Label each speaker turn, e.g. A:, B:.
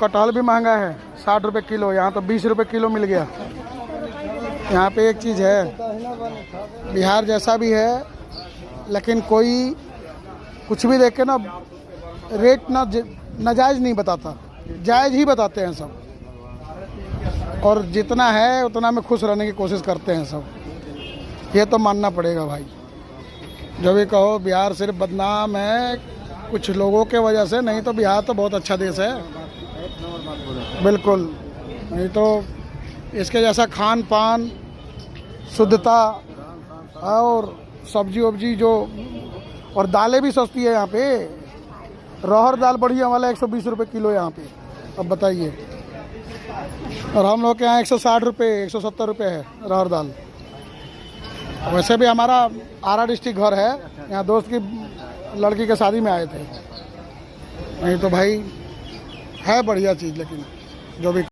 A: कटहल भी महंगा है, 60 रुपये किलो। यहाँ तो 20 रुपये किलो मिल गया। यहाँ पे एक चीज़ है, बिहार जैसा भी है लेकिन कोई कुछ भी देख के ना रेट नाजायज़ नहीं बताता, जायज़ ही बताते हैं सब। और जितना है उतना में खुश रहने की कोशिश करते हैं सब। ये तो मानना पड़ेगा भाई। जो भी कहो, बिहार सिर्फ बदनाम है कुछ लोगों के वजह से, नहीं तो बिहार तो बहुत अच्छा देश है। बिल्कुल नहीं तो इसके जैसा खान पान, शुद्धता और सब्जी वब्जी जो, और दालें भी सस्ती है यहाँ पे। रहर दाल बढ़िया वाला 120 रुपये किलो यहाँ पे। अब बताइए, और हम लोग के यहाँ 160 रुपये 170 रुपये है रहर दाल। वैसे भी हमारा आरा डिस्ट्रिक्ट घर है, यहाँ दोस्त की लड़की के शादी में आए थे। नहीं तो भाई है बढ़िया चीज़, लेकिन जो भी